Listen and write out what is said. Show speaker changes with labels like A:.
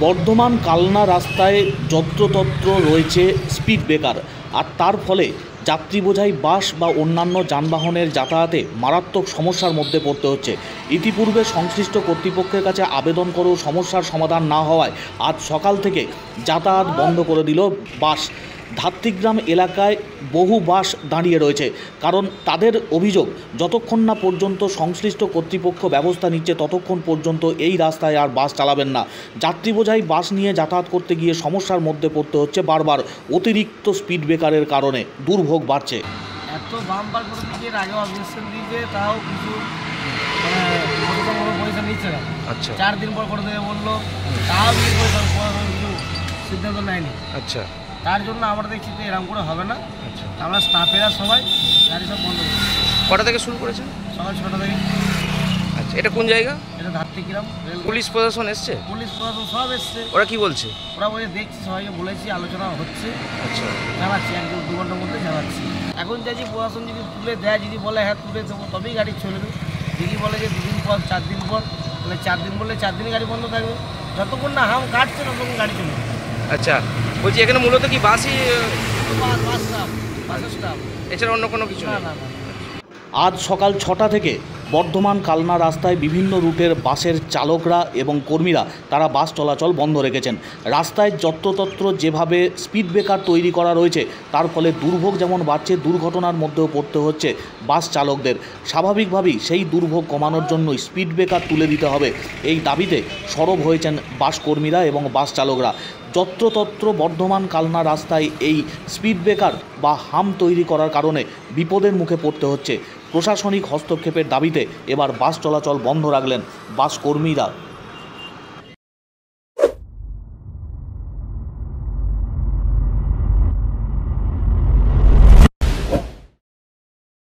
A: বর্ধমান কালনা রাস্তায় যত্রতত্র রয়েছে স্পিড ব্রেকার, আর তার ফলে যাত্রী বোঝাই বাস বা অন্যান্য যানবাহনের যাতায়াতে মারাত্মক সমস্যার মধ্যে পড়তে হচ্ছে। ইতিপূর্বে সংশ্লিষ্ট কর্তৃপক্ষের কাছে আবেদন করেও সমস্যার সমাধান না হওয়ায় আজ সকাল থেকে যাতায়াত বন্ধ করে দিল বাস। ধাত্রীগ্রাম এলাকায় বহু বাস দাঁড়িয়ে রয়েছে, কারণ তাদের অভিযোগ যতক্ষণ না পর্যন্ত সংশ্লিষ্ট কর্তৃপক্ষ ব্যবস্থা নিচ্ছে ততক্ষণ পর্যন্ত এই রাস্তায় আর বাস চালাবেন না। যাত্রী বোঝাই বাস নিয়ে যাতায়াত করতে গিয়ে সমস্যার মধ্যে পড়তে হচ্ছে বারবার। অতিরিক্ত স্পিড ব্রেকারের কারণে দুর্ভোগ বাড়ছে।
B: এত বাম্পার করে দিকে আগে অবজেকশন দিয়েছে, তাও কিছু পয়সা নিচ্ছে না। আচ্ছা, 4 দিন পর করে দেবে বললো, তাও কিছু সিদ্ধান্ত নেয়নি। আচ্ছা, তার জন্য আমরা দেখছি যে এরকম করে হবে না। আচ্ছা, আমরা স্টাফেরা সবাই গাড়ি সব বন্ধ করছি।
C: কটা থেকে শুরু করেছেন?
B: সকাল 6টা থেকে।
C: আচ্ছা, এটা কোন জায়গা?
B: এটা ধাত্রীগ্রাম।
C: পুলিশ প্রশাসন এসছে?
B: পুলিশ প্রশাসন সব এসছে।
C: ওরা কি বলছে?
B: ওরা বলে দেখছি, সবাইকে বলেছি, আলোচনা হচ্ছে।
C: আচ্ছা,
B: জানাচ্ছি 1-2 ঘন্টার মধ্যে জানাচ্ছি। এখন চাইছি প্রশাসন যদি তুলে দেয়, যদি বলে হ্যাঁ তুলে দেবো তবেই গাড়ি চলবে। যদি বলে যে 2 দিন পর 4 দিন পর, তাহলে 4 দিন বললে 4 দিনই গাড়ি বন্ধ থাকবে। যতক্ষণ না হাম কাটছে ততক্ষণ গাড়ি চলবে।
C: আচ্ছা, বলছি এখানে মূলত কি বাসই?
B: বাসের স্টাফ,
C: এছাড়া অন্য কোনো কিছু
B: না
C: নেই?
B: না না।
A: আজ সকাল 6টা থেকে বর্ধমান কালনা রাস্তায় বিভিন্ন রুটের বাসের চালকরা এবং কর্মীরা তারা বাস চলাচল বন্ধ রেখেছেন। রাস্তায় যত্রতত্র যেভাবে স্পিড ব্রেকার তৈরি করা রয়েছে তার ফলে দুর্ভোগ যেমন বাড়ছে, দুর্ঘটনার মধ্যেও পড়তে হচ্ছে বাস চালকদের। স্বাভাবিকভাবেই সেই দুর্ভোগ কমানোর জন্য স্পিড ব্রেকার তুলে দিতে হবে, এই দাবিতে সরব হয়েছেন বাস কর্মীরা এবং বাস চালকরা। যত্রতত্র বর্ধমান কালনা রাস্তায় এই স্পিড ব্রেকার বা হাম তৈরি করার কারণে বিপদের মুখে পড়তে হচ্ছে। প্রশাসনিক হস্তক্ষেপের দাবিতে এবার বাস চলাচল বন্ধ রাখলেন বাস কর্মীরা।